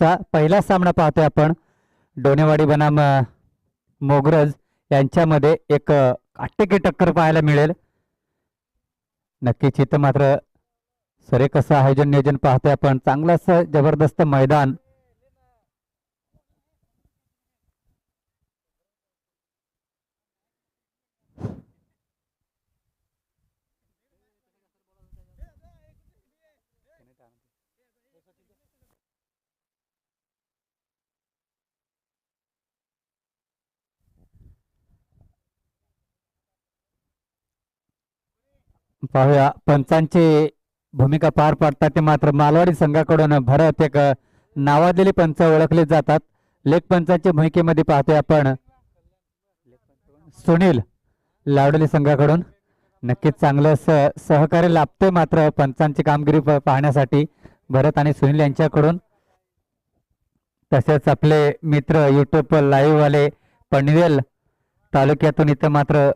वाजता पहिला सामना पाहतोय आपण डोनेवाडी बनाम मोगरज यांच्यामध्ये एक काटेकी टक्कर पाहायला मिळेल. नक्कीच इथं मात्र सरे कसं आयोजन नियोजन पाहतोय आपण. चांगलं असं जबरदस्त मैदान. पाहूया पंचांची भूमिका पार पाडतात ते मात्र मालवाडी संघाकडून भरत एक नावाजलेली पंच ओळखले जातात. लेख पंचांच्या भूमिकेमध्ये पाहतोय आपण सुनील लावडली संघाकडून. नक्कीच चांगलं सहकार्य लाभते मात्र पंचांची कामगिरी पाहण्यासाठी भरत आणि सुनील यांच्याकडून. तसेच आपले मित्र युट्यूब लाईव्ह वाले पनवेल तालुक्यातून इथं मात्र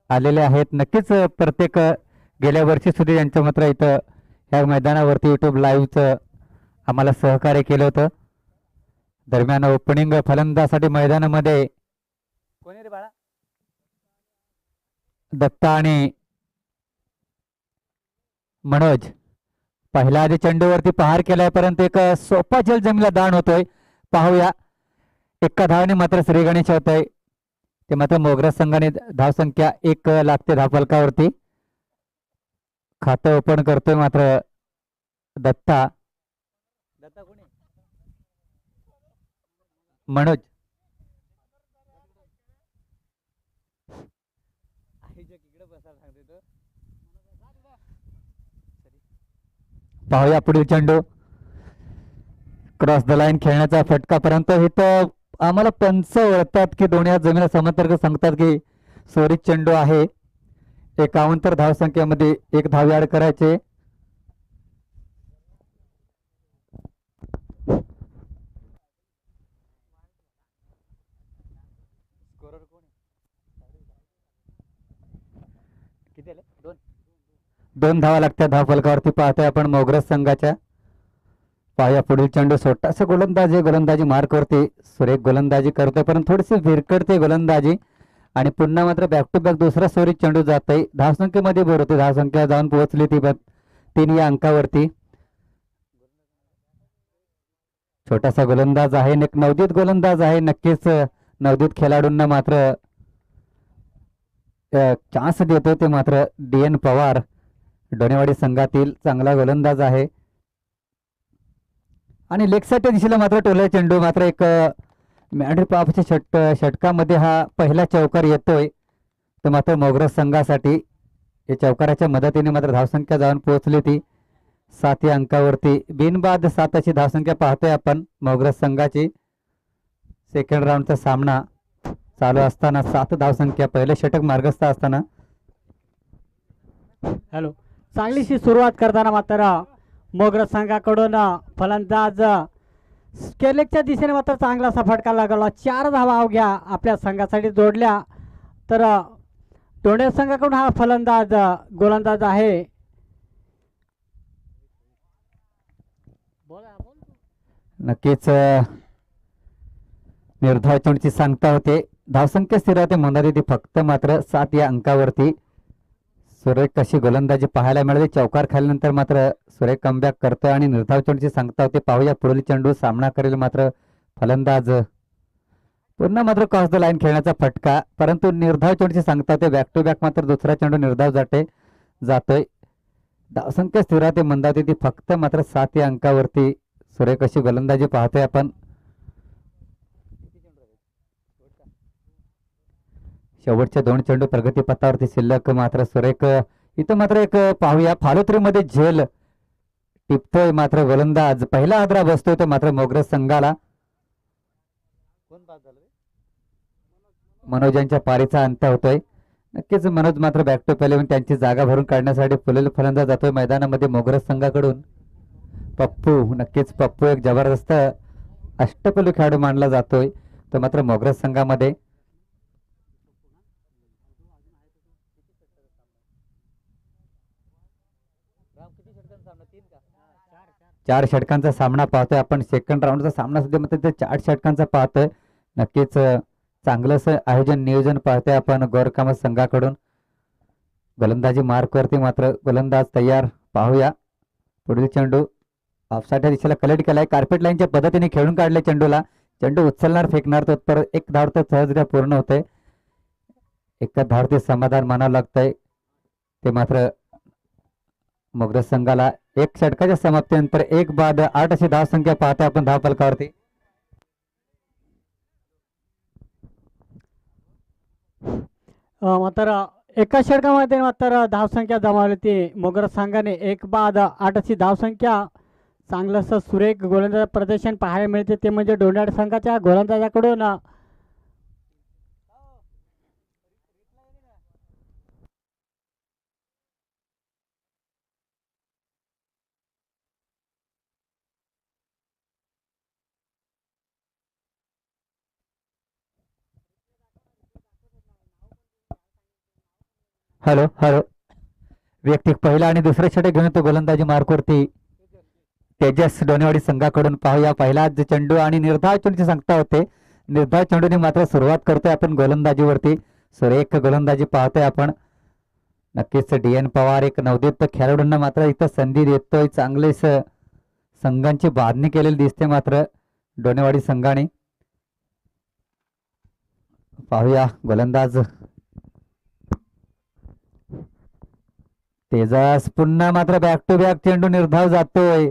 आलेले आहेत. नक्कीच प्रत्येक गेल्या वर्षी सुद्धा यांचं मात्र इथं ह्या मैदानावरती युट्यूब लाईव्हचं आम्हाला सहकार्य केलं होतं. दरम्यान ओपनिंग फलंदासाठी मैदानामध्ये कोणी रे बाळा दत्ता आणि मनोज पहिल्या आधी चेंडूवरती पहार केलाय परंतु एक सोपा जल जमीला दान होतोय. पाहूया एका धावाने मात्र श्री गणेश होतोय. ते मात्र मोगरा संघाने धावसंख्या 1 लागते धावफलकावरती. खातं ओपन करतोय मात्र दत्ता मनोज पाहूया पुढील चेंडू क्रॉस द लाईन खेळण्याचा फटका. परंतु इथं आम्हाला पंच ओळखतात की दोन्ही जमीन समांतर सांगतात की सोरीत चेंडू आहे. 51 धावसंख्येमध्ये 1 धाव ऍड करायचे. दोन धावा लागतात धावफलकावरती. पाहतोय आपण मोगरज संघाच्या. पाहूया पुढील चेंडू छोटासा गोलंदाजी मार्कवरती सुरेख गोलंदाजी करतोय परंतु थोडीशी विरकडते गोलंदाजी आणि पुन्हा मात्र बॅक टू बॅक दुसरा सोरीत चेंडू जातोय. धावसंख्येमध्ये भर होते. धावसंख्या जाऊन पोहोचली ती 3 या अंकावरती. छोटासा गोलंदाज आहे एक नवदीत गोलंदाज आहे. नक्कीच नवदीत खेळाडूंना मात्र चान्स देतो ते मात्र DN पवार डोनेवाडी संघातील चांगला गोलंदाज आहे. आणि लेग साईडच्या दिशेला मात्र टोले चेंडू मात्र एक मॅडी पापच्या षटकामध्ये हा पहिला चौकार येतोय. तर मात्र मोगरज संघासाठी या चौकाराच्या मदतीने मात्र धावसंख्या जाऊन पोहोचली ती 7 या अंकावरती. बिनबाद 7 अशी धावसंख्या पाहतोय आपण मोगरज संघाची. सेकंड राऊंडचा सामना चालू असताना 7 धावसंख्या पहिले षटक मार्गस्थ असताना. हॅलो चांगलीशी सुरुवात करताना मात्र मोगरज संघाकडून फलंदाज स्केलेकच्या दिशेने मात्र चांगला असा फटका लागला. 4 धावा अवघ्या आपल्या संघासाठी जोडल्या. तर डोणे संघाकडून हा फलंदाज गोलंदाज आहे. नक्कीच निर्धाव चेंडूची सांगता होते. धावसंख्या स्थिर होते मोंदादी फक्त मात्र 7 या अंकावरती. सुरेख कशी गोलंदाजी पाहायला मिळाली. चौकार खाल्यानंतर मात्र सुरेख कमबॅक करतोय आणि निर्धाव चेंडूची सांगता होते. पाहूया पुढील चेंडू सामना करेल मात्र फलंदाज पुन्हा मात्र क्रॉस द लाईन खेळण्याचा फटका परंतु निर्धाव चेंडूची सांगता होते. बॅक टू बॅक मात्र दुसरा चेंडू निर्धाव जातोय. धावसंख्या स्थिर होते मंदावती ती फक्त मात्र 7 या अंकावरती. सुरेख अशी गोलंदाजी पाहतोय आपण. शेवटचे 2 चेंडू प्रगतीपथावरती शिल्लक मात्र सुरेख इथं मात्र एक पाहूया फालोत्रीमध्ये झेल टिपतोय मात्र गोलंदाज. पहिला आदरा बसतोय तो मात्र मोगरज संघाला. मनोज यांच्या पारीचा अंत होतोय. नक्कीच मनोज मात्र बॅक टू पहिले त्यांची जागा भरून काढण्यासाठी पुढील फलंदाज जातोय मैदानामध्ये मोगरज संघाकडून. पप्पू नक्कीच पप्पू एक जबरदस्त अष्टपैलू खेळाडू मानला जातोय तो मात्र मोगरज संघामध्ये. 4 षटकांचा सामना पाहतोय आपण. सेकंड राऊंडचा सामना सुद्धा मात्र इथं 4 षटकांचा पाहतोय. नक्कीच चांगलंसं आयोजन नियोजन पाहतोय आपण गोरकामत संघाकडून. गोलंदाजी मार्कवरती मात्र गोलंदाज तयार. पाहूया पुढील चेंडू ऑफसाईडच्या दिशेला कलेक्ट केलाय. कार्पेट लाईनच्या पद्धतीने खेळून काढले चेंडूला. चेंडू उचलणार फेकणार तो परत एक धाव तर सहजरित्या पूर्ण होते. एका धावते समाधान मानावं लागतंय ते मात्र मोगरा संघाला. 1 षटकाच्या समाप्तीनंतर 1 बाद 8 अशी धावसंख्या पाहतोय आपण धावफलकावरती. मात्र एका षटकामध्ये मात्र धावसंख्या जमावली होती मोगरा संघाने. 1 बाद 8 अशी धावसंख्या. चांगलंसं सुरेख गोलंदाज प्रदर्शन पाहायला मिळते ते म्हणजे डोंडाळ संघाच्या गोलंदाजाकडून. हॅलो हॅलो व्यक्तिक पहिला आणि दुसरे षटक घेऊन तो गोलंदाजी मार्कवरती तेजस डोनेवाडी संघाकडून. पाहूया पहिला चेंडू आणि निर्धाव चेंडूची सांगता होते. निर्धाव चेंडूने मात्र सुरुवात करतोय आपण गोलंदाजीवरती. सुरेख गोलंदाजी पाहतोय आपण. नक्कीच DN पवार एक नवोदित खेळाडूंना मात्र इथं संधी देतोय. चांगलेच संघांची बांधणी केलेली दिसते मात्र डोनेवाडी संघाने. पाहूया गोलंदाज तेजस पुन्हा मात्र बॅक टू बॅक चेंडू निर्धाव जातोय.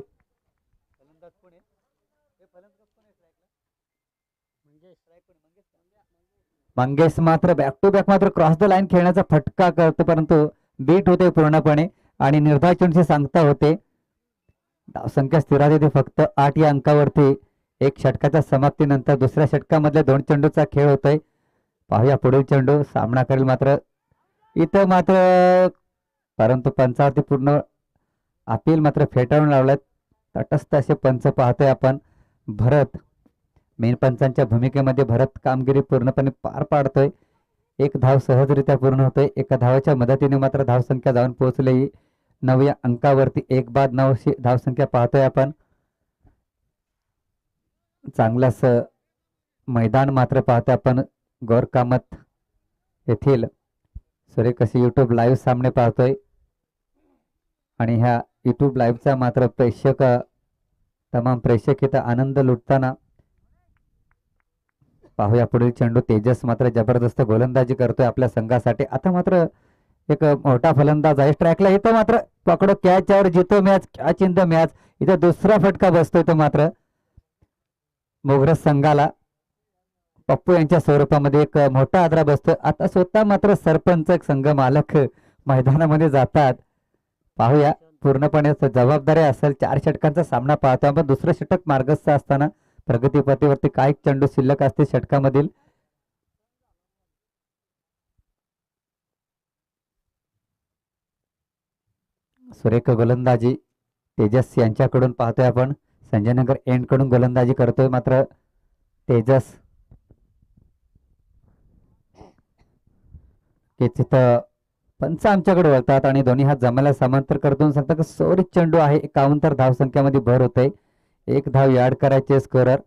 मंगेश मात्र बॅक टू बॅक मात्र क्रॉस द लाईन खेळण्याचा फटका करतो परंतु बीट होते पूर्णपणे आणि निर्धाव चेंडूची सांगता होते. धावसंख्या स्थिर होती फक्त 8 या अंकावरती. 1 षटकाच्या समाप्तीनंतर दुसऱ्या षटकामधल्या 2 चेंडूचा खेळ होतोय. पाहूया पुढील चेंडू सामना करेल मात्र इथं मात्र परंतु पंचावरती पूर्ण अपील मात्र फेटाळून लावल्यात. तटस्थ असे पंच पाहतोय आपण. भरत मेन पंचांच्या भूमिकेमध्ये भरत कामगिरी पूर्णपणे पार पाडतोय. 1 धाव सहजरित्या पूर्ण होतोय. एका धावाच्या मदतीने मात्र धावसंख्या जाऊन पोहोचली 9 या अंकावरती. 1 बाद 9 अशी धावसंख्या पाहतोय आपण. चांगलाच मैदान मात्र पाहतोय आपण गोरकामत येथील. सुरेख असे युट्यूब लाईव्ह सामने पाहतोय आणि ह्या युट्यूब लाईव्हचा मात्र तमाम प्रेक्षक इथं आनंद लुटताना पाहूया पुढील चेंडू. तेजस मात्र जबरदस्त गोलंदाजी करतोय आपल्या संघासाठी. आता मात्र एक मोठा फलंदाज आहे स्ट्राईकला. इथं मात्र पकडो कॅचवर जितो match catch in the match. इथं दुसरा फटका बसतोय तो मात्र मोगरा संघाला. पप्पू यांच्या स्वरूपामध्ये एक मोठा आदरा बसतोय. आता स्वतः मात्र सरपंच संघ मालक मैदानामध्ये जातात. पाहूया पूर्णपणे जबाबदारी असेल. 4 षटकांचा सामना पाहतो आपण. दुसरं षटक मार्गस्थ असताना प्रगतीपथीवरती काय चेंडू शिल्लक असते षटकामधील. सुरेख गोलंदाजी तेजस यांच्याकडून पाहतोय आपण. संजय नगर एंड कडून गोलंदाजी करतोय मात्र तेजस. तिथं पंच आमच्याकडे वळतात आणि दोन्ही हात जमायला समांतर करतून सांगतात की सोरीत चेंडू आहे. 51 धावसंख्यामध्ये भर होते. 1 धाव याड करायचे स्कोरर.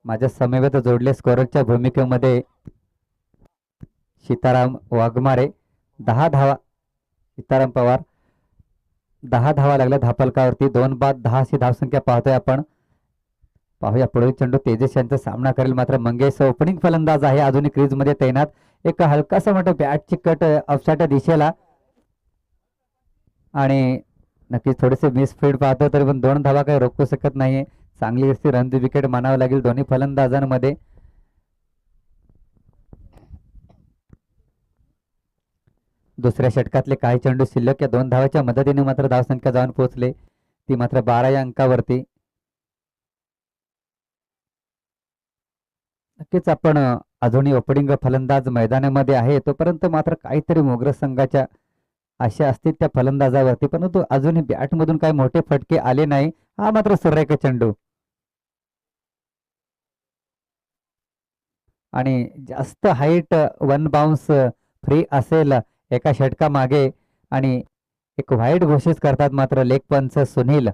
माझ्या समवेत जोडले स्कोररच्या भूमिकेमध्ये सीताराम वाघमारे. 10 धावा. सीताराम पवार 10 धावा लागल्या धापलकावरती. 2 बाद 10 अशी धावसंख्या पाहतोय आपण. पाहूया पुढील चेंडू तेजस यांचा सामना करेल मात्र मंगेश. ओपनिंग फलंदाज आहे अजूनही क्रीज मध्ये तैनात. एक हलकासा मोठा बॅटची कट ऑफसाईडच्या दिशेला आणि नक्कीच थोडेसे मिसफील्ड पाहतो तरी पण 2 धावा काही रोखू शकत नाहीये. चांगली अशी रन विकेट मानावं लागेल दोन्ही फलंदाजांमध्ये. दुसऱ्या षटकातले काही चेंडू शिल्लक या 2 धावाच्या मदतीने मात्र धावसंख्या जाऊन पोहोचले ती मात्र 12 या अंकावरती. नक्कीच आपण अजूनही ओपनिंग फलंदाज मैदानामध्ये आहे तोपर्यंत मात्र काहीतरी मोगरा संघाच्या आशा असतील त्या फलंदाजावरती परंतु अजूनही बॅटमधून काही मोठे फटके आले नाही. हा मात्र सुरेख चेंडू आणि जास्त हाईट 1 बाउन्स फ्री असेल एका षटका मागे आणि एक वाईट घोषित करतात मात्र लेग पंच सुनील.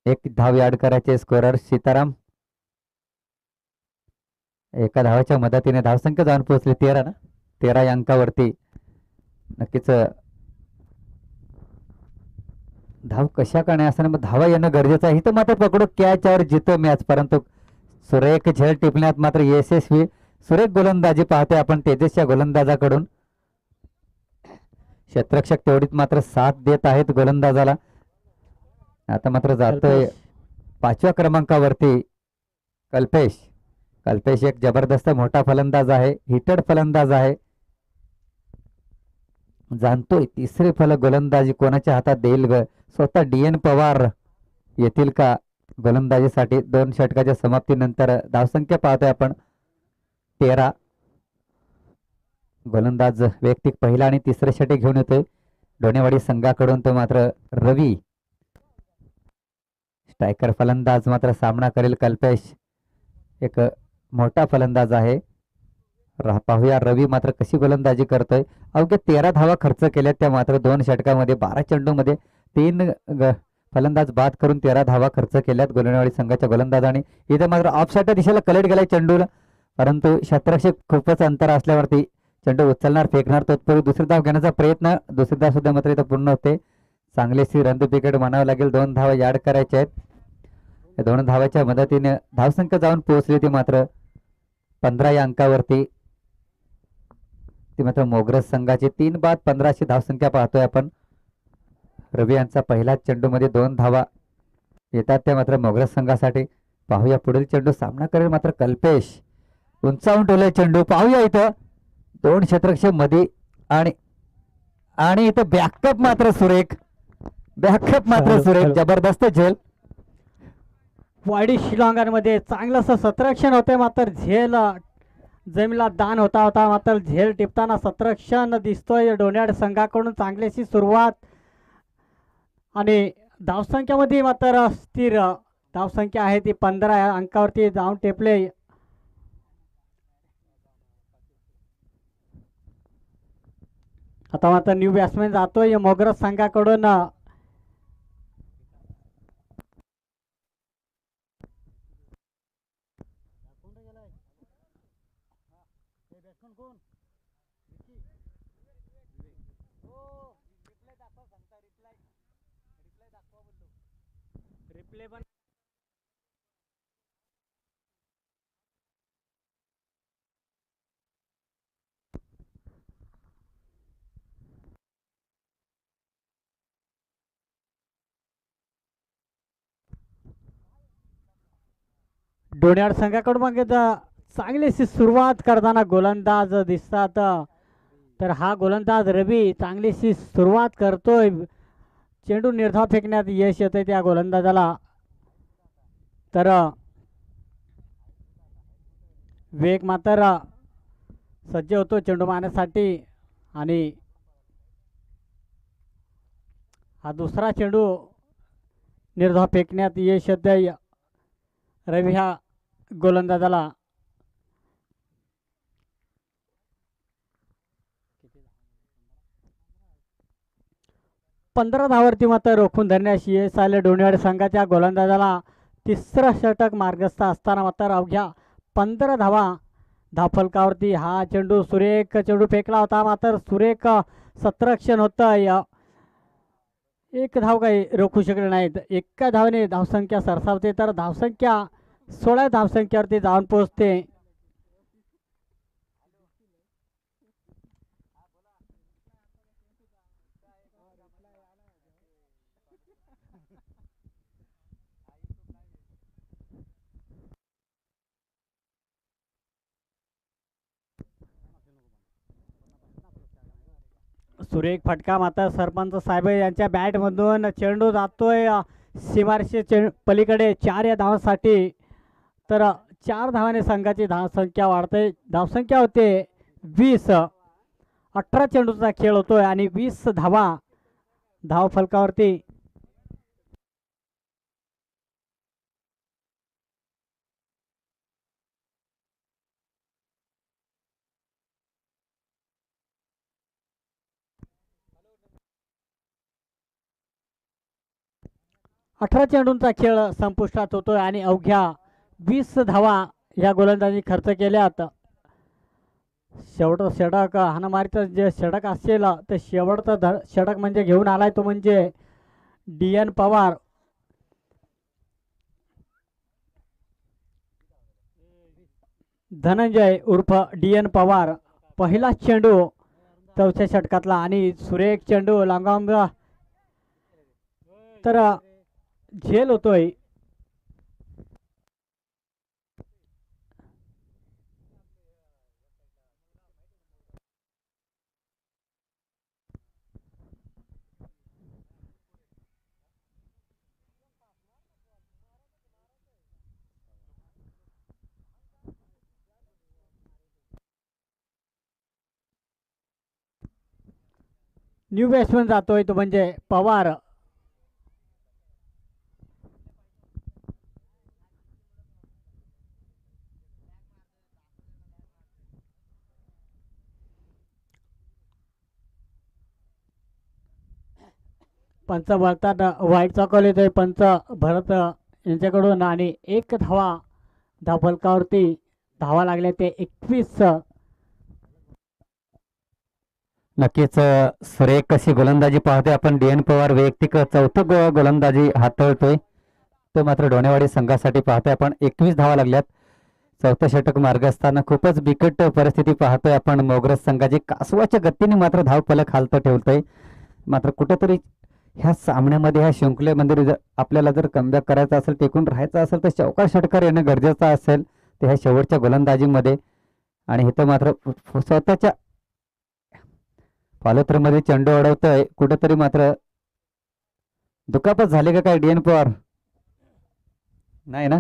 एक धाव याड करायचे स्कोरर सीताराम. एका धावाच्या मदतीने धावसंख्या जाऊन पोहोचली 13 ना. 13 या अंकावरती. नक्कीच धाव कशा करणे असताना मग धावा येणं गरजेचं आहे. इथं मात्र पकडू कॅच और जितो मॅच, परंतु सुरेख झेल टिपण्यात मात्र यशस्वी. सुरेख गोलंदाजी पाहतोय आपण तेजसच्या गोलंदाजाकडून. क्षेत्ररक्षक तेवढीच मात्र साथ देत आहेत गोलंदाजाला. आता मात्र जातोय 5व्या क्रमांकावरती कल्पेश. कल्पेश एक जबरदस्त मोठा फलंदाज आहे, हिटेड फलंदाज आहे. जाणतोय तिसरे गोलंदाजी कोणाच्या हातात देईल ग. स्वतः DN पवार येतील का गोलंदाजीसाठी. 2 षटकाच्या समाप्तीनंतर धावसंख्या पाहतोय आपण 13. गोलंदाज वैयक्तिक पहिला आणि तिसरे षटक घेऊन येतोय डोणेवाडी संघाकडून. तो मात्र रवी. स्ट्रायकर फलंदाज मात्र सामना करेल कल्पेश. एक मोठा फलंदाज आहे. पाहूया रवी मात्र कशी गोलंदाजी करतोय. अवघ्या 13 धावा खर्च केल्या त्या मात्र 2 षटकामध्ये. 12 चेंडूमध्ये 3 फलंदाज बाद करून 13 धावा खर्च केल्यात गोलंदाजी संघाच्या गोलंदाजाने. इथे मात्र ऑफसाईडच्या दिशेला कलेट गेलाय चेंडूला, परंतु क्षेत्ररक्षक खूपच अंतर असल्यावरती चेंडू उचलणार फेकणार. तत्पूर्वी दुसरी धाव घेण्याचा प्रयत्न. दुसरी धाव सुद्धा मात्र इथं पूर्ण होते. चांगलीशी रन विकेट म्हणावं लागेल. 2 धावा याड करायच्या आहेत. या 2 धावाच्या मदतीने धावसंख्या जाऊन पोहोचली ती मात्र 15 या अंकावरती. ती मात्र मोग्रज संघाची 3 बाद 15ची धावसंख्या पाहतोय आपण. रवी यांचा पहिल्याच चेंडूमध्ये 2 धावा येतात त्या मात्र मोग्रज संघासाठी. पाहूया पुढील चेंडू सामना करेल मात्र कल्पेश. उंचावून ठेवलाय चेंडू. पाहूया इथं 2 क्षेत्ररक्षक मध्ये आणि इथं बॅकअप मात्र सुरेख. बॅकअप मात्र सुरेख. जबरदस्त झेल. वाडी शिलांगांमध्ये चांगलंसं सतरक्षण होते मात्र झेल जमीला दान होता मात्र झेल टिपताना सतरक्षण दिसतोय डोण्याड संघाकडून. चांगलीशी सुरुवात आणि धावसंख्यामध्ये मात्र स्थिर धावसंख्या आहे ती 15 या अंकावरती जाऊन टेपले. आता मात्र न्यू बॅट्समॅन जातोय मोग्रज संघाकडून. डोण्याड संघाकडून मग चांगलीशी सुरुवात करताना गोलंदाज दिसतात. तर हा गोलंदाज रवी चांगलीशी सुरुवात करतोय. चेंडू निर्धाव फेकण्यात यश येतंय त्या गोलंदाजाला. तर वेग मात्र सज्ज होतो चेंडू मारण्यासाठी आणि हा दुसरा चेंडू निर्धाव फेकण्यात यश येतंय रवी ह्या गोलंदाजाला. पंधरा धावावरती मात्र रोखून धरण्यास यश आले डोणेवाडी संघाच्या गोलंदाजाला. तिसरा षटक मार्गस्थ असताना मात्र अवघ्या 15 धावा धावफलकावरती. हा चेंडू सुरेख चेंडू फेकला होता मात्र सुरेख सतरक्षण होतं. एक धाव काही रोखू शकले नाहीत. एका धावेने धावसंख्या सरसावते तर धावसंख्या 16 धावसंख्येवरती जाऊन पोहोचते. सुरेख फटका मात्र सरपंच साहेब यांच्या बॅटमधून चेंडू जातोय सीमारेषे पलीकडे 4 या धावांसाठी. तर 4 धावाने संघाची धावसंख्या वाढते. धावसंख्या होते 20. 18 चेंडूचा खेळ होतोय आणि 20 धावा धावफलकावरती. 18 चेंडूंचा खेळ संपुष्टात होतोय आणि अवघ्या 20 धावा या गोलंदाजी खर्च केल्यात. शेवटचं षटक हाणामारीचं जे षटक असेल ते शेवटचं षटक म्हणजे घेऊन आलाय तो म्हणजे DN पवार. धनंजय उर्फ DN पवार पहिला चेंडू चौथ्या षटकातला आणि सुरेख चेंडू लांगांग तर झेल होतोय. न्यू बॅट्समन जातोय तो म्हणजे पवार. पंच वळतात वाईटचा कॉल येतोय पंच भरत यांच्याकडून आणि 1 धावा धावफलकावरती धावा लागल्या ते 21. नक्कीच सुरेख कशी गोलंदाजी पाहतोय आपण. DN पवार वैयक्तिक चौथं गोलंदाजी हाताळतोय तो मात्र डोणेवाडी संघासाठी पाहतोय आपण. 21 धावा लागल्यात. चौथं षटक मार्ग असताना खूपच बिकट परिस्थिती पाहतोय आपण. मोगरज संघाची कासवाच्या गतीने मात्र धावफलक हालत ठेवतोय. मात्र कुठेतरी ह्या सामन्यामध्ये ह्या शृंखलेमध्ये आपल्याला जर कमबॅक करायचा असेल टिकून राहायचं असेल तर चौकार षटकार येणं गरजेचं असेल ते ह्या शेवटच्या गोलंदाजीमध्ये. आणि इथं मात्र स्वतःच्या फॉलोथ्रोमध्ये चेंडू अडवतोय. कुठेतरी मात्र दुखापत झाली का काय DN पवार? नाही ना.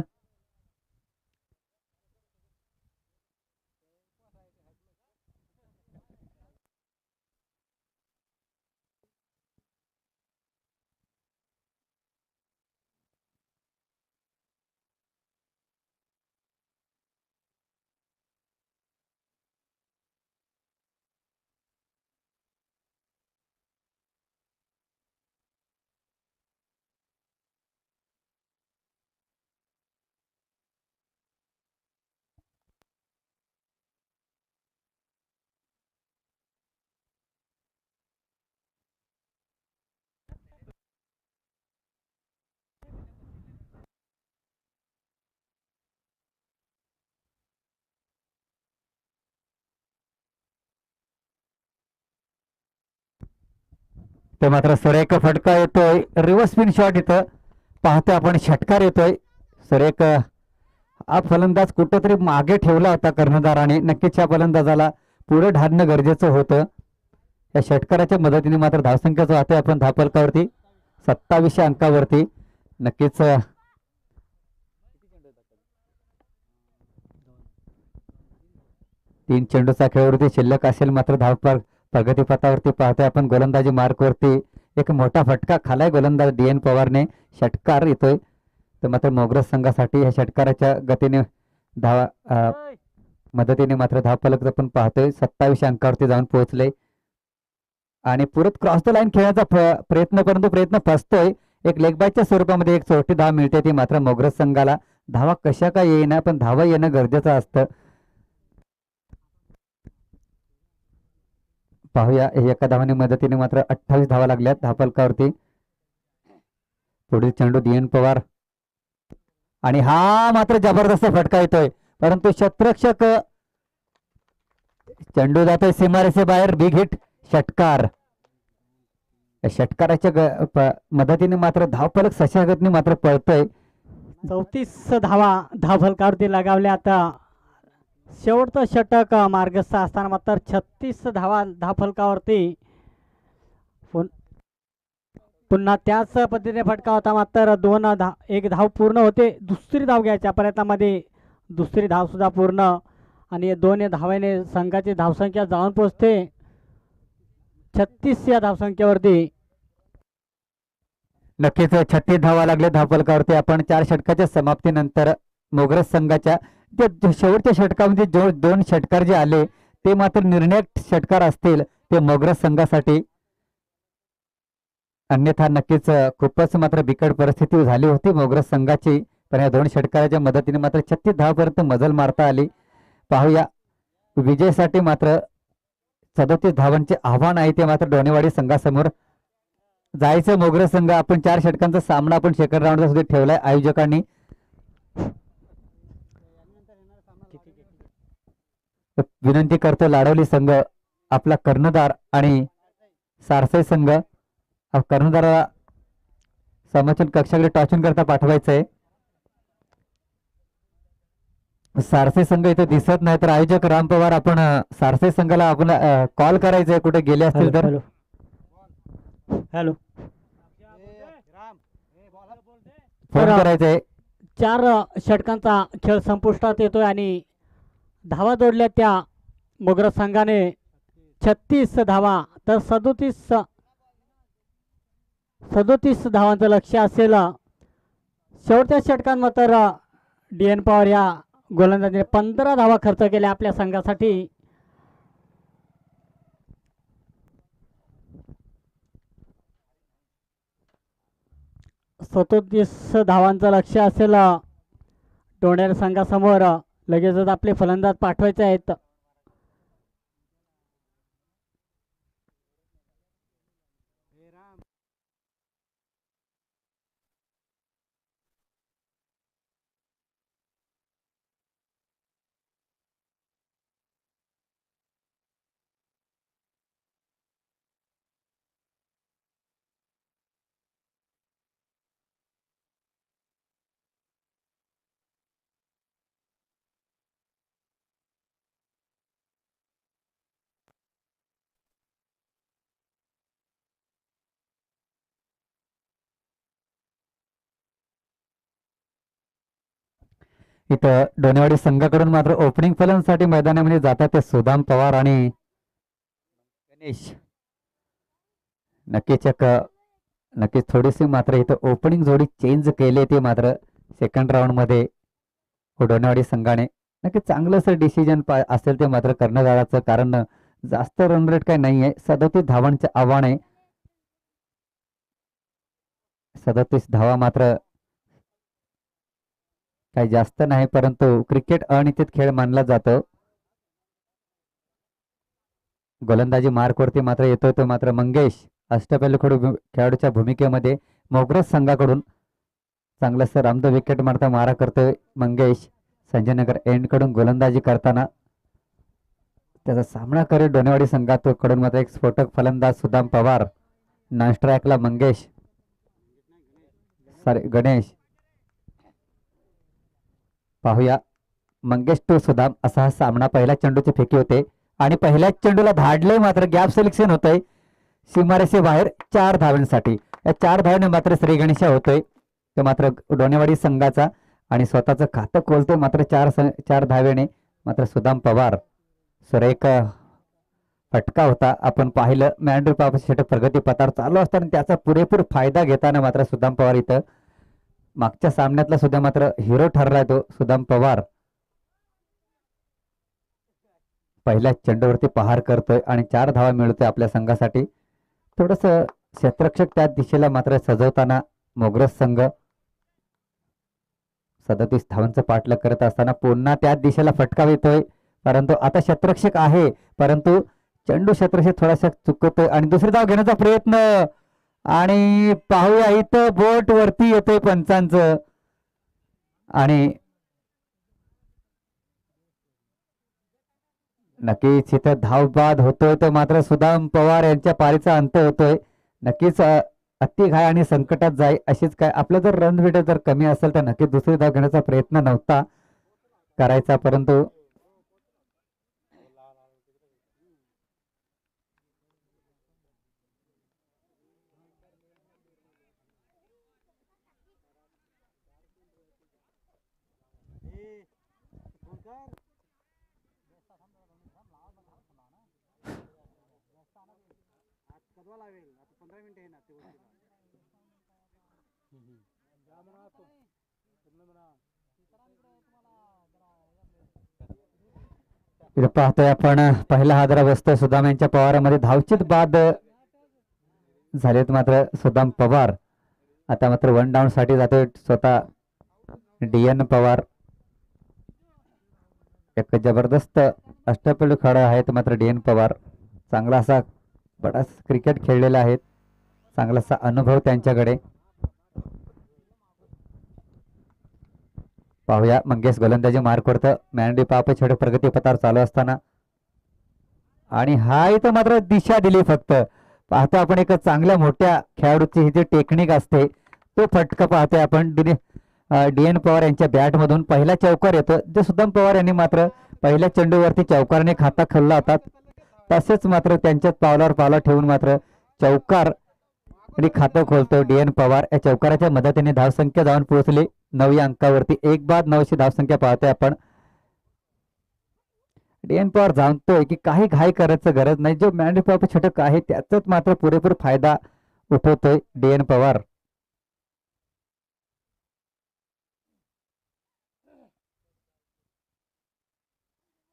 ते मात्र सुरेख फटका येतोय. रिव्हर्स स्पिन शॉट इथं पाहतोय आपण. षटकार येतोय. सुरेख हा फलंदाज कुठेतरी मागे ठेवला होता कर्णधाराने. नक्कीच या फलंदाजाला पुढे ढालणं गरजेचं होतं. या षटकाराच्या मदतीने मात्र धावसंख्या जो आहे आपण धावफलकावरती 27 अंकावरती. नक्कीच 3 चेंडूचा खेळवरती शिल्लक असेल मात्र धावफलक प्रगतीपथावरती पाहतोय आपण. गोलंदाजी मार्कवरती एक मोठा फटका खालाय गोलंदाज DN पवारने. षटकार येतोय तर मात्र मोगरज संघासाठी ह्या षटकाराच्या गतीने धावा मदतीने मात्र धावफलक आपण पाहतोय 27 अंकावरती जाऊन पोहोचले. आणि पुरत क्रॉस द लाईन खेळण्याचा प्रयत्न परंतु प्रयत्न फसतोय. एक लेग बायच्या स्वरूपामध्ये एक छोटी धाव मिळते ती मात्र मोगरज संघाला. धावा कशा काय येईना पण धावा येणं गरजेचं असतं. पाहूया एका धावाने मदतीने मात्र 28 धावा लागल्यात धावफलकावरती. पुढील चेंडू DN पवार आणि हा मात्र जबरदस्त फटका येतोय परंतु शतरक्षक चेंडू जातोय सीमारेषे बाहेर. बिग हिट षटकार. षटकाराच्या मदतीने मात्र धावफलक सशागतने मात्र पळतोय. 34 धावा धावफलकावरती लगावल्या. आता शेवटचं षटक मार्गस्थ असताना मात्र 36 धावा धावफलकावरती. पुन्हा त्याच पद्धतीने फटका होता मात्र 1 धाव पूर्ण होते. दुसरी धाव घ्यायच्या प्रयत्नामध्ये दुसरी धाव सुद्धा पूर्ण आणि 2 धावेने संघाची धावसंख्या जाऊन पोहोचते 36 या धावसंख्येवरती. नक्कीच 36 धावा लागले धावफलकावरती आपण. 4 षटकाच्या समाप्तीनंतर मोगरज संघाच्या शेवटच्या षटकामध्ये 2 षटकार जे आले ते मात्र निर्णायक षटकार असतील ते मोगरज संघासाठी. अन्यथा नक्कीच खूपच मात्र बिकट परिस्थिती झाली होती मोगरज संघाची. पण या दोन षटकाराच्या मदतीने मात्र 36 धावापर्यंत मजल मारता आली. पाहूया विजयासाठी मात्र 37 धावांचे आव्हान आहे ते मात्र डोनेवाडी संघासमोर. जायचं मोगरज संघ. आपण 4 षटकांचा सामना आपण सेकंड राऊंडचा सुद्धा ठेवलाय आयोजकांनी. विनंती करतो लाडवली संघ आपला कर्णधार आणि सारसाई संघ कर्णधाराला समोरच्या कक्षाकडे टॉचून करता पाठवायचंय. सारसाई संघ इथे दिसत नाही तर आयोजक राम पवार आपण सारसाई संघाला आपण कॉल करायचंय कुठे गेले असतील तर. हॅलो फोन करायचंय. 4 षटकांचा खेळ संपुष्टात येतोय आणि धावा जोडल्या त्या मोगरज संघाने 36 धावा तर 37 धावांचं लक्ष असेल. शेवटच्या षटकांत मात्र DN पवार या गोलंदाजीने 15 धावा खर्च केल्या आपल्या संघासाठी. सदोतीस धावांचं लक्ष असेल डोंडेर संघासमोर. लगेचच आपले फलंदाज पाठवायचे आहेत. इथं डोनेवाडी संघाकडून मात्र ओपनिंग फलंदाजीसाठी मैदानामध्ये जातात ते सुदाम पवार आणि गणेश. नक्कीच थोडीशी मात्र इथं ओपनिंग जोडी चेंज केली ते मात्र सेकंड राऊंड मध्ये डोनेवाडी संघाने. नक्कीच चांगलं डिसिजन असेल ते मात्र कर्णधाराचं. कारण जास्त रन रेट काही नाहीये. 37 धावांचे आव्हान आहे. 37 धावा मात्र काही जास्त नाही परंतु क्रिकेट अनिश्चित खेळ मानला जातो. गोलंदाजी मार्कवरती मात्र येतोय तो मात्र मंगेश अष्टपैलू खेळाडूच्या भूमिकेमध्ये मोगरज संघाकडून चांगलंसं रामदो विकेट मारता मारा करतोय मंगेश. संजय नगर एंड कडून गोलंदाजी करताना त्याचा सामना करेल डोनेवाडी संघाकडून मात्र एक स्फोटक फलंदाज सुदाम पवार. नॉन स्ट्राईकला मंगेश गणेश. पाहूया मंगेश टू सुदाम असा हा सामना. पहिल्या चेंडूची फेकी होते आणि पहिल्याच चेंडूला धाडले मात्र गॅप सिलेक्शन होतंय सीमारेषे बाहेर 4 धावांसाठी. या 4 धावांनी मात्र श्री गणेशा होतोय तो मात्र डोनेवाडी संघाचा आणि स्वतःचं खातं खोलतोय मात्र 4 धावेने मात्र सुदाम पवार. सुरेख फटका होता आपण पाहिलं. मॅन्ड्री पाप षटक प्रगती पथार चालू असताना त्याचा पुरेपूर फायदा घेताना मात्र सुदाम पवार इथं मागच्या सामन्यातला सुद्धा मात्र हिरो ठरलाय तो सुदाम पवार. पहिल्या चेंडूवरती पहार करतोय आणि 4 धावा मिळतोय आपल्या संघासाठी. थोडस क्षेत्ररक्षक त्या दिशेला मात्र सजवताना मोगरज संघ 37 धावांचं पाठलाग करत असताना पुन्हा त्या दिशेला फटका येतोय. परंतु आता क्षेत्ररक्षक आहे परंतु चेंडू क्षेत्ररक्षक थोडासा चुकतोय आणि दुसरी धाव घेण्याचा प्रयत्न. आणि पाहूया इथं बोट वरती येतोय पंचांचं आणि नक्कीच इथं धावबाद होतोय तो मात्र सुदाम पवार यांच्या पारीचा अंत होतोय. नक्कीच अति घाय आणि संकटात जाई अशीच काय. आपलं जर रन रेट जर कमी असेल तर नक्कीच दुसरी धाव घेण्याचा प्रयत्न नव्हता करायचा परंतु इथं पाहतोय आपण पहिला हादरा बसतोय सुदाम यांच्या पवारामध्ये. धावचित बाद झालेत मात्र सुदाम पवार. आता मात्र 1 डाऊन साठी जातोय स्वतः DN पवार. एक जबरदस्त अष्टपैलू खेळाडू आहेत मात्र DN पवार. चांगला असा बराच क्रिकेट खेळलेला आहे, चांगलासा अनुभव त्यांच्याकडे. पाहूया मंगेश गोलंदाजी मार्क करतं. मॅन्डी पाप छोटे प्रगती पथावर चालू असताना आणि हा इथं मात्र दिशा दिली फक्त. पाहतो आपण एक चांगल्या मोठ्या खेळाडूची ही जी टेक्निक असते तो फटका पाहतोय आपण. DN पवार यांच्या बॅट मधून पहिला चौकार येतो. जे सुदाम पवार यांनी मात्र पहिल्या चेंडूवरती चौकाराने खाता खोलला होता, तसेच मात्र त्यांच्यात पावलावर पावला ठेवून मात्र चौकार आणि खातं खोलतो DN पवार. या चौकाराच्या मदतीने धावसंख्या जाऊन पोहोचली 9 या अंकावरती. 1 बाद 9ची धावसंख्या पाहतोय आपण. DN पवार जाणतोय की काही घाई करायचं गरज नाही. जो मॅन्डी पाप षटक आहे त्याचाच मात्र पुरेपूर फायदा उठवतोय DN पवार.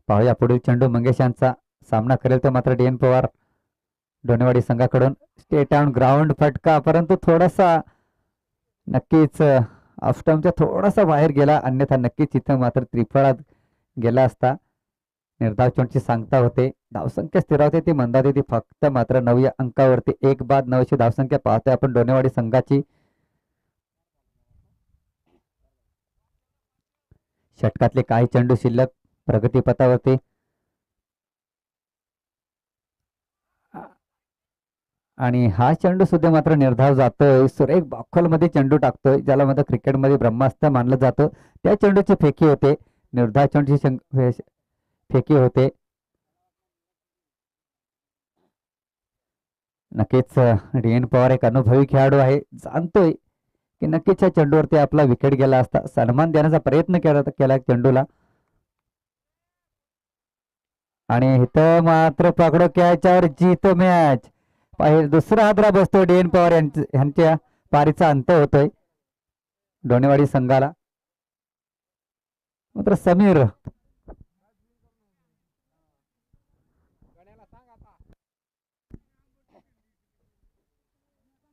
पाहूया पुढील चेंडू मंगेश यांचा सामना करेल तर मात्र DN पवार डोनेवाडी संघाकडून स्टेट ऑन ग्राउंड फटका, परंतु थोडासा नक्कीच ऑफस्टंपच्या थोडासा बाहेर गेला, अन्यथा नक्कीच इथं मात्र त्रिफळात गेला असता. निर्धाव चोंडची सांगता होते. धावसंख्या स्थिरावते ती मंदावते ती फक्त मात्र 9 या अंकावरती. 1 बाद 9ची धावसंख्या पाहतोय आपण डोनेवाडी संघाची. षटकातले काही चेंडू शिल्लक प्रगतीपथावरती. आणि हा चेंडू सुद्धा मात्र निर्धाव जातोय. सुरेख बॉक्कल मध्ये चेंडू टाकतोय, ज्याला मात्र क्रिकेटमध्ये ब्रह्मास्त्र मानलं जातं. त्या चेंडूची फेकी होते, निर्धाव चेंडूची फेकी होते. नक्कीच DN पवार एक अनुभवी खेळाडू आहे, जाणतोय की नक्कीच या चेंडूवरती आपला विकेट गेला असता. सन्मान देण्याचा प्रयत्न केला चेंडूला. आणि इथं मात्र पकडो कॅचवर जीत मॅच. दुसरा हादरा बसतो DN पवार यांच्या पारीचा अंत होतोय डोनेवाडी संघाला. मात्र समीर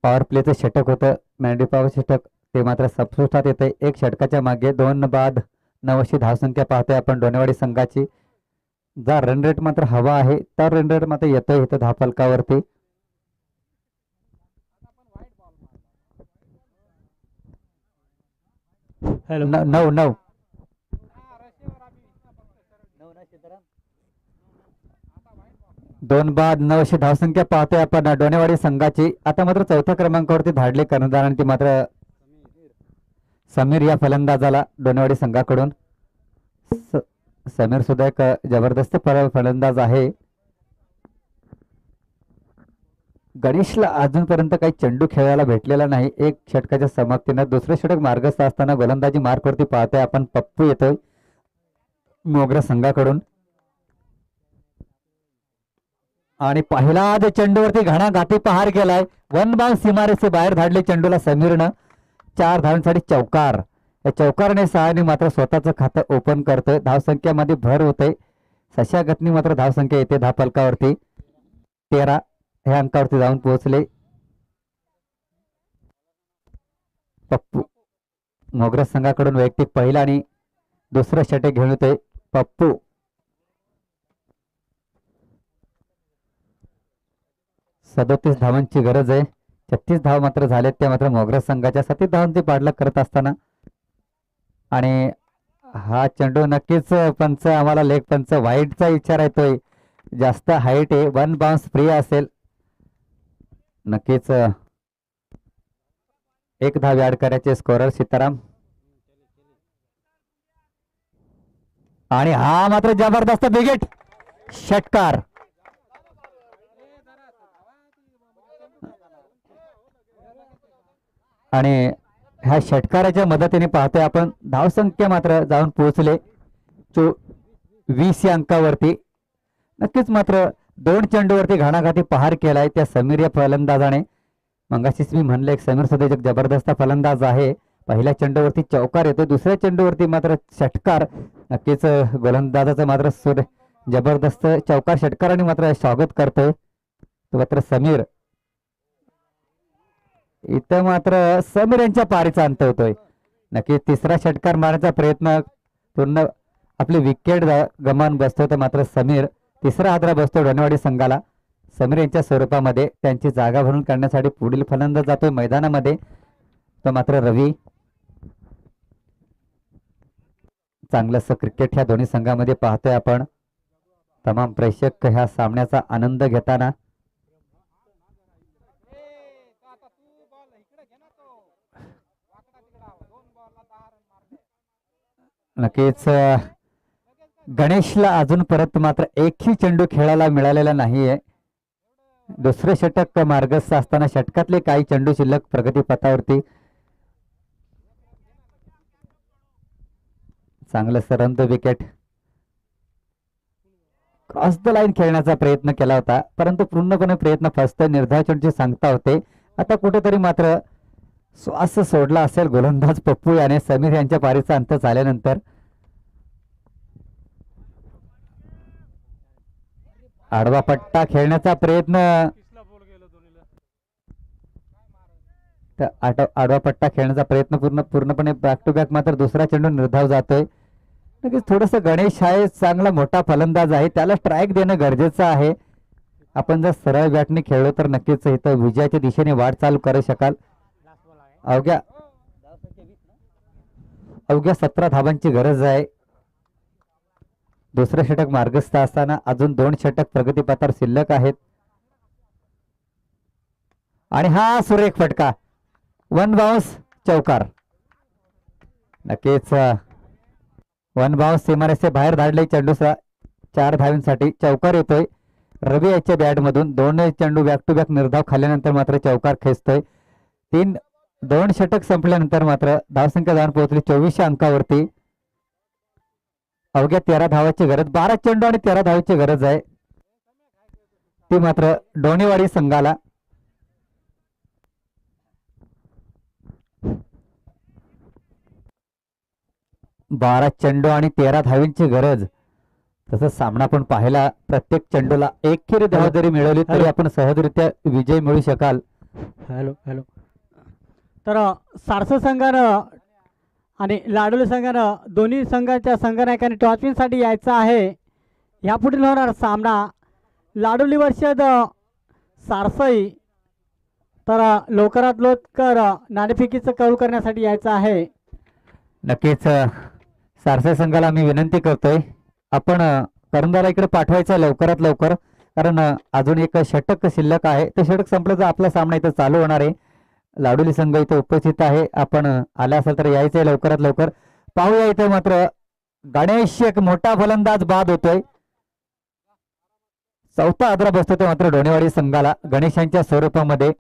पॉवर प्लेचं षटक होतं, मॅन्डी पॉवर षटक, ते मात्र संपुष्टात येतंय. 1 षटकाच्या मागे 2 बाद 9ची धावसंख्या पाहतोय आपण डोनेवाडी संघाची. जर रन रेट मात्र हवा आहे तर रन रेट मात्र येतोय इथं धावफलकावरती. हॅलो 9 2 बाद 9ची धावसंख्या पाहतोय आपण डोनेवाडी संघाची. आता मात्र चौथ्या क्रमांकावरती धाडले कर्णधार आणि ती मात्र समीर या फलंदाजाला डोनेवाडी संघाकडून. समीर सुद्धा एक जबरदस्त फलंदाज आहे. गणेशला अजूनपर्यंत काही चेंडू खेळायला भेटलेला नाही. 1 षटकाच्या समाप्तीनं दुसरे षटक मार्गस्थ असताना गोलंदाजी मार्कवरती पाहतोय आपण. पप्पू येतोय मोगरा संघाकडून आणि पहिला चेंडूवरती घणाघाती प्रहार केलाय. 1 बाउंस सीमारेषे बाहेर धाडले चेंडूला समीरनं. 4 धावांसाठी चौकार. या चौकारने सहाय्याने मात्र स्वतःचं खातं ओपन करतोय. धावसंख्यामध्ये भर होते. सशागतनी मात्र धावसंख्या येते धावफलकावरती. 13 ह्या अंकावरती जाऊन पोहोचले. पप्पू मोगरा संघाकडून वैयक्तिक पहिला आणि दुसरं षटक घेऊन येतोय पप्पू. सदोतीस धावांची गरज आहे. 36 धाव मात्र झालेत त्या मात्र मोगरा संघाच्या. 37 धावांची पाठलाग करत असताना आणि हा चेंडू नक्कीच पंच आम्हाला लेग पंच वाईटचा इच्छा येतोय. जास्त हाईट आहे, 1 बाउन्स फ्री असेल. नक्कीच 1 धाव ऍड करायचे स्कोरर सीताराम. आणि हा मात्र जबरदस्त बिगेट षटकार. आणि ह्या षटकाराच्या मदतीने पाहतोय आपण धावसंख्या मात्र जाऊन पोहोचले 20 या अंकावरती. नक्कीच मात्र 2 चेंडूवरती घणाघाती प्रहार केलाय त्या समीर या फलंदाजाने. मगाशीच मी म्हणलं एक समीर सुद्धा एक जबरदस्त फलंदाज आहे. पहिल्या चेंडूवरती चौकार येतो, दुसऱ्या चेंडूवरती मात्र षटकार. नक्कीच गोलंदाजाचं मात्र जबरदस्त चौकार षटकाराने मात्र स्वागत करतोय मात्र समीर. इथं मात्र समीर यांच्या पारीचा अंत होतोय. नक्की तिसरा षटकार मारण्याचा प्रयत्न पूर्ण आपली विकेट गमावून बसतो तर मात्र समीर तिसरा हादरा बसतो डोनेवाडी संघाला. समीर यांच्या स्वरूपामध्ये त्यांची जागा भरून काढण्यासाठी पुढील फलंदाज जातोय मैदानामध्ये तर मात्र रवी. चांगलंसं क्रिकेट ह्या दोन्ही संघामध्ये पाहतोय आपण. तमाम प्रेक्षक ह्या सामन्याचा आनंद घेताना. नक्कीच गणेशला अजून परत मात्र एकही चेंडू खेळायला मिळालेला नाहीये. दुसरे षटक मार्गस्थ असताना षटकातले काही चेंडू शिल्लक प्रगतीपथावरती. चांगलं सरंद विकेट क्रॉस द लाईन खेळण्याचा प्रयत्न केला होता परंतु पूर्णपणे प्रयत्न फसत. निर्धाव चेंडूची सांगता होते. आता कुठेतरी मात्र श्वास सोडला असेल गोलंदाज पप्पू याने समीर यांच्या पारीचा अंत झाल्यानंतर. आडवा पट्टा खेळण्याचा प्रयत्न. आडवा पट्टा खेळण्याचा प्रयत्न पूर्णपणे बॅक टू बॅक मात्र दुसरा चेंडू निर्धाव जातोय. नक्कीच थोडस गणेश आहे चांगला मोठा फलंदाज आहे त्याला स्ट्राईक देणं गरजेचं आहे. आपण जर सरळ बॅटने खेळलो तर नक्कीच इथं विजयाच्या दिशेने वाटचाल करू शकाल. अवघ्या 17 धावांची गरज आहे. दुसरं षटक मार्गस्थ असताना अजून 2 षटक प्रगतीपथावर शिल्लक आहेत. आणि हा सुरेख फटका 1 बाउन्स चौकार. नक्कीच 1 बाउन्स सीमारेषे बाहेर धाडले चेंडूचा 4 धावांसाठी चौकार येतोय. रवी याच्या बॅटमधून 2 चेंडू बॅक टू बॅक निर्धाव खाल्ल्यानंतर मात्र चौकार खेचतोय. 2 षटक संपल्यानंतर मात्र धावसंख्या जाऊन पोहोचली 24 अंकावरती. अवघ्या 13 धावाची गरज. 12 चेंडू आणि 13 धावाची गरज आहे ती मात्र डोनेवाडी संघाला. बारा चेंडू आणि 13 धावींची गरज. तसं सामना पण पाहायला प्रत्येक चेंडूला एक धाव जरी मिळवली तरी आपण सहजरित्या विजय मिळू शकाल. Hello hello. तर सारसा संघानं आणि लाडोली संघानं दोन्ही संघाच्या संघनायकांनी टॉचविनसाठी यायचं आहे. यापुढील होणार सामना लाडोली वर्षद सारसाई. तर लवकरात लवकर नाणेफेकीचं कौल करण्यासाठी यायचं आहे. नक्कीच सारसा संघाला मी विनंती करतोय आपण करंदाला इकडे पाठवायचं लवकरात लवकर कारण अजून एक षटक शिल्लक आहे. ते षटक संपलं तर आपला सामना इथं चालू होणार आहे. लाडोली संघ इथे उपस्थित आहे. आपण आला असेल तर यायचंय लवकरात लवकर. पाहूया इथे मात्र गणेश एक मोठा फलंदाज बाद होतोय. चौथा आदरा बसतो ते मात्र डोनेवाडी संघाला गणेशांच्या स्वरूपामध्ये.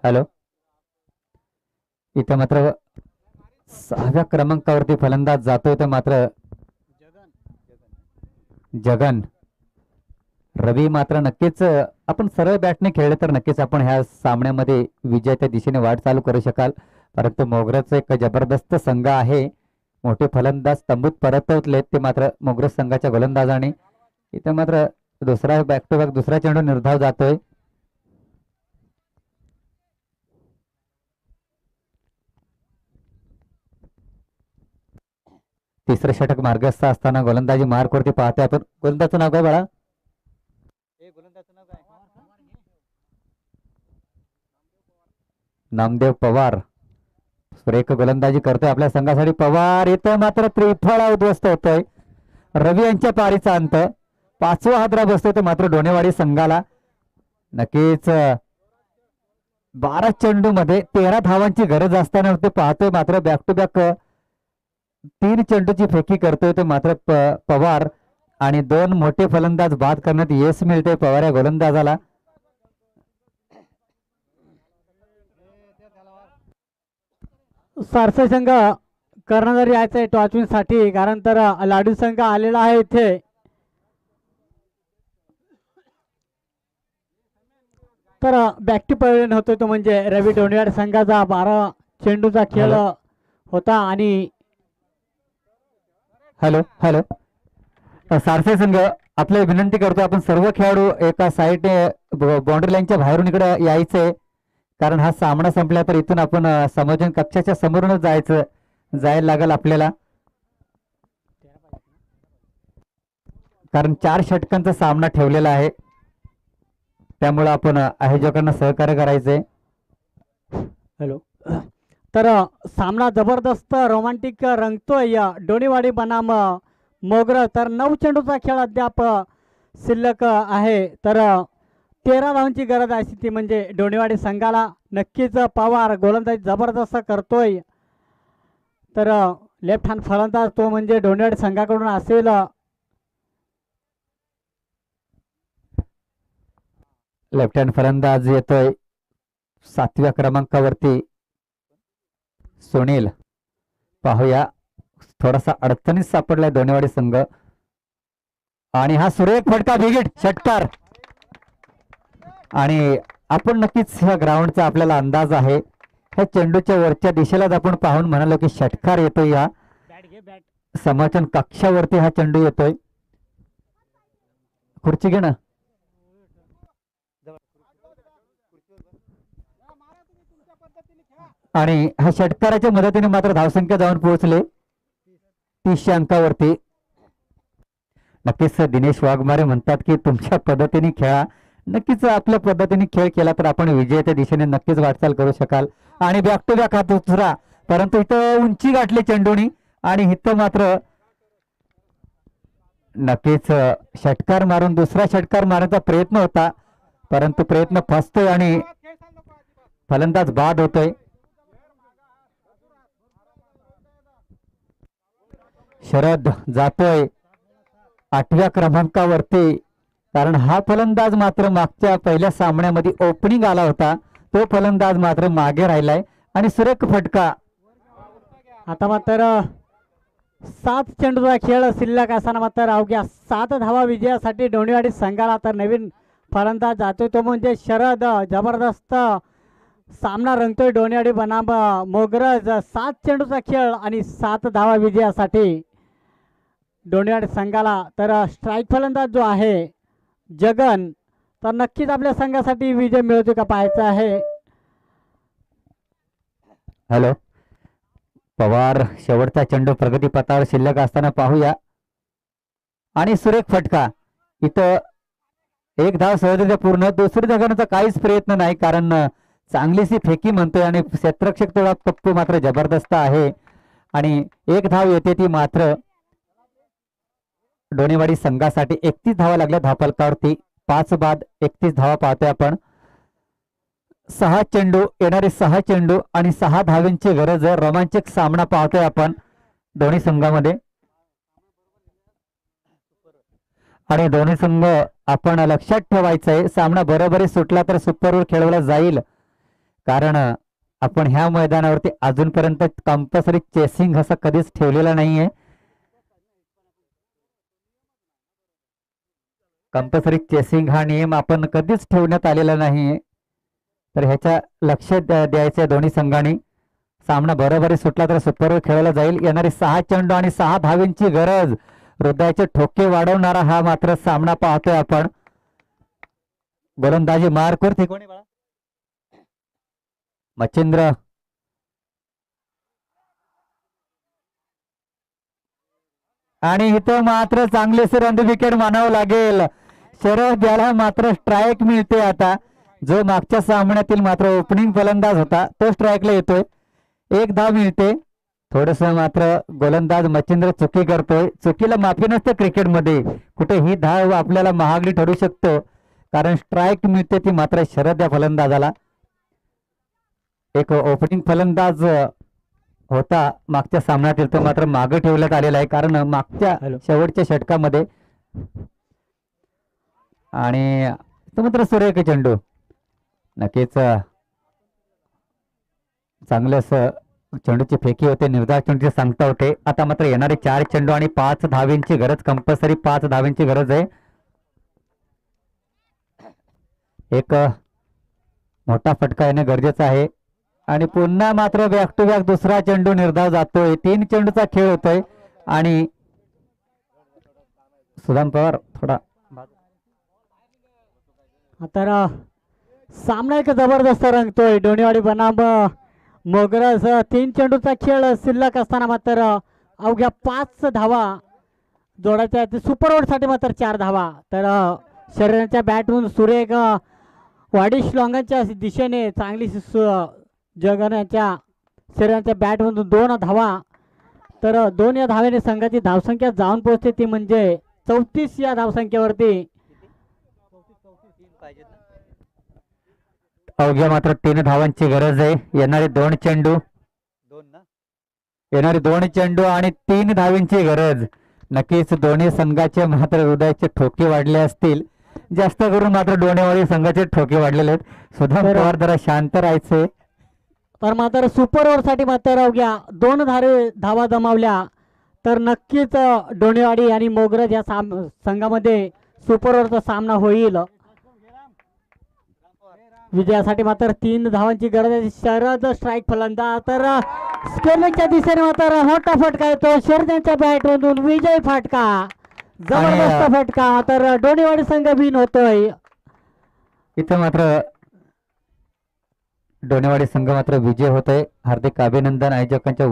हॅलो. इथं मात्र 6व्या क्रमांकावरती फलंदाज जातोय तर मात्र जगन. रवी मात्र नक्कीच आपण सरळ बॅटने खेळले तर नक्कीच आपण ह्या सामन्यामध्ये विजयाच्या दिशेने वाट चालू करू शकाल. परंतु मोगराचा एक जबरदस्त संघ आहे. मोठे फलंदाज तंबूत परतवले ते मात्र मोगरा संघाच्या गोलंदाजाने. इथे मात्र दुसरा बॅक टू बॅक दुसरा चेंडू निर्धाव जातोय. तिसरं षटक मार्गस्थ असताना गोलंदाजी मार्कवरती पाहतोय आपण. गोलंदाजचं नाव काय बाळा? नामदेव पवार. सुरेख गोलंदाजी करतोय आपल्या संघासाठी पवार. इथं मात्र त्रिफळा उद्ध्वस्त होतोय. रवी यांच्या पारीचा अंत. 5वा हादरा बसतोय तर मात्र डोनेवाडी संघाला. नक्कीच 12 चेंडू मध्ये 13 धावांची गरज असताना ते पाहतोय मात्र बॅक टू बॅक 3 चेंडूची फेकी करतोय तो मात्र पवार. आणि 2 मोठे फलंदाज बाद करण्यात यश मिळते पवार या गोलंदाजाला. सारसा संघ कर्णधार यायचं आहे टॉचविन साठी कारण तर लाडू संघ आलेला आहे इथे. तर बॅक टू पवेलियन होतोय तो म्हणजे रवी डोनेवाडी संघाचा. 12 चेंडूचा खेळ हॅलो. होता आणि हॅलो हॅलो सारसे संघ आपल्याला विनंती करतो आपण सर्व खेळाडू एका साईड बाउंड्री लाईनच्या बाहेरून इकडे यायचंय कारण हा सामना संपला तर इथून आपण समायोजन कक्षाच्या समोरूनच जायला लागेल आपल्याला कारण 4 षटकांचा सामना ठेवलेला आहे त्यामुळे आपण आयोजकांना सहकार्य करायचंय. हॅलो तर सामना जबरदस्त रोमांटिक रंगतोय डोणीवाडी बनाम मोगर. तर 9 चेंडूचा खेळ अद्याप शिल्लक आहे. तर 13 धावांची गरज आहे ती म्हणजे डोणीवाडी संघाला. नक्कीच पवार गोलंदाजी जबरदस्त करतोय. तर लेफ्ट हँड फलंदाज तो म्हणजे डोणीवाडी संघाकडून असेल. लेफ्ट हँड फलंदाज येतोय 7व्या क्रमांकावरती सुनील. पाहूया थोडासा अडचणीत सापडलाय दोन्हीवाडी संघ आणि हा सुरेख फटका बिगिट षटकार. आणि आपण नक्कीच ह्या ग्राउंडचा आपल्याला अंदाज आहे. ह्या चेंडूच्या वरच्या दिशेलाच आपण पाहून म्हणालो की षटकार येतोय. या समाचन कक्षावरती हा चेंडू येतोय. खुर्ची घे ना. आणि ह्या षटकाराच्या मदतीने मात्र धावसंख्या जाऊन पोहोचले 30 अंकावरती. नक्कीच दिनेश वाघमारे म्हणतात की तुमच्या पद्धतीने खेळा. नक्कीच आपल्या पद्धतीने खेळ केला तर आपण विजयाच्या दिशेने नक्कीच वाटचाल करू शकाल. आणि बॅक टू बॅक हा दुसरा परंतु इथं उंची गाठली चेंडूनी आणि इथं मात्र नक्कीच षटकार मारून दुसरा षटकार मारण्याचा प्रयत्न होता परंतु प्रयत्न फसतोय आणि फलंदाज बाद होतोय. शरद जातोय 8व्या क्रमांकावरती कारण हा फलंदाज मात्र मागच्या पहिल्या सामन्यामध्ये ओपनिंग आला होता. तो फलंदाज मात्र मागे राहिलाय आणि सुरेख फटका. आता मात्र 7 चेंडूचा खेळ शिल्लक असताना मात्र अवघ्या 7 धावा विजयासाठी डोणीवाडी संघाला. तर नवीन फलंदाज जातोय तो म्हणजे शरद. जबरदस्त सामना रंगतोय डोणीवाडी बनाम मोगरज. 7 चेंडूचा खेळ आणि 7 धावा विजयासाठी डोणीवाडी संघाला. तर स्ट्राईक फलंदाज जो आहे जगन तर नक्कीच आपल्या संघासाठी विजय मिळतो का पाहायचं आहे. हॅलो पवार शेवटचा चेंडू प्रगतीपथावर शिल्लक असताना पाहूया आणि सुरेख फटका. इथं एक धाव सहजरित्या पूर्ण. दुसरी धावण्याचा काहीच प्रयत्न नाही कारण चांगलीशी फेकी म्हणतोय आणि क्षेत्ररक्षक थोडा टप्पू मात्र जबरदस्त आहे आणि एक धाव येते ती मात्र डोणेवाडी संघासाठी. 31 धावा लागल्या धावफलकावरती. 5 बाद 31 धावा पाहतोय आपण. 6 चेंडू येणारे 6 चेंडू आणि 6 धावांची गरज. रोमांचक सामना पाहतोय आपण दोन्ही संघामध्ये आणि दोन्ही संघ आपण लक्षात ठेवायचंय सामना बरोबरी सुटला तर सुपरवर खेळवला जाईल कारण आपण ह्या मैदानावरती अजूनपर्यंत कंपल्सरी चेसिंग असा कधीच ठेवलेला नाहीये. कंपल्सरी चेसिंग हा नियम आपण कधीच ठेवण्यात आलेला नाहीये. तर ह्याच्या लक्ष द्यायचं दोन्ही संघांनी. सामना बरोबरी सुटला तर सुपरवर खेळवला जाईल. येणारे 6 चेंडू आणि 6 धावेंची गरज. हृदयाचे ठोके वाढवणारा हा मात्र सामना पाहतोय आपण. गोलंदाजी मार्कवरती कोणी बाळा मच्छिंद्र आणि इथं मात्र चांगलेसे रन विकेट मानावं लागेल. शरद याला मात्र स्ट्राईक मिळते. आता जो मागच्या सामन्यातील मात्र ओपनिंग फलंदाज होता तो स्ट्राईकला येतोय. 1 धाव मिळते. थोडस मात्र गोलंदाज मच्छिंद्र चुकी करतोय. चुकीला माफी नसते क्रिकेटमध्ये. कुठे ही धाव आपल्याला महागडी ठरू शकतो कारण स्ट्राईक मिळते ती मात्र शरद या फलंदाजाला. एक ओपनिंग फलंदाज होता मागच्या सामन्यातील तो मात्र मागे ठेवण्यात आलेला आहे कारण मागच्या शेवटच्या षटकामध्ये. आणि तो मात्र सुरेख चेंडू. नक्कीच चांगलंच चेंडूची फेकी होते. निर्धार चेंडूची सांगता होते. आता मात्र येणारे 4 चेंडू आणि 5 धावेंची गरज. कंपल्सरी 5 धावेंची गरज आहे. एक मोठा फटका येणं गरजेचं आहे. आणि पुन्हा मात्र बॅक टू बॅक दुसरा चेंडू निर्धाव जातोय. 3 चेंडूचा खेळ होतोय आणि सुदाम पवार थोडा तर सामना एक जबरदस्त रंगतोय. डोणेवाडी बनाम मोगरज. 3 चेंडूचा खेळ शिल्लक असताना मात्र अवघ्या 5 धावा जोडायच्या आहेत. सुपर ओव्हरसाठी मात्र 4 धावा. तर शरीराच्या बॅटमधून सुरेख वाडिश लॉंगांच्या दिशेने चांगली जगण्याच्या शरीराच्या बॅटमधून 2 धावा. तर 2 या धावेने संघाची धावसंख्या जाऊन पोहोचते ती म्हणजे 34 या धावसंख्येवरती. अवघ्या मात्र 3 धावांची गरज आहे. येणारे 2 चेंडू आणि 3 धावींची गरज. नक्कीच दोन्ही संघाचे मात्र हृदयाचे ठोके वाढले असतील. जास्त करून मात्र डोणेवाडी संघाचे ठोके वाढलेले आहेत. सुधाम पवार जरा शांत राहायचे. तर मात्र सुपर ओव्हरसाठी मात्र अवघ्या 2 धावा जमावल्या तर नक्कीच डोणेवाडी आणि मोगरज या संघामध्ये सुपर ओव्हरचा सामना होईल. विजयासाठी मात्र 3 धावांची गरज आहे. शरद स्ट्राईक फलंदाज. तर स्केलिंगच्या दिशेने मात्र मोठा फटका येतो. शरदांच्या बॅटमधून विजय फटका. जबरदस्त फटका. तर डोणेवाडी संघ विन होतोय. इथं मात्र डोणेवाडी संघ मात्र विजय होतोय. हार्दिक अभिनंदन आयोजकांच्या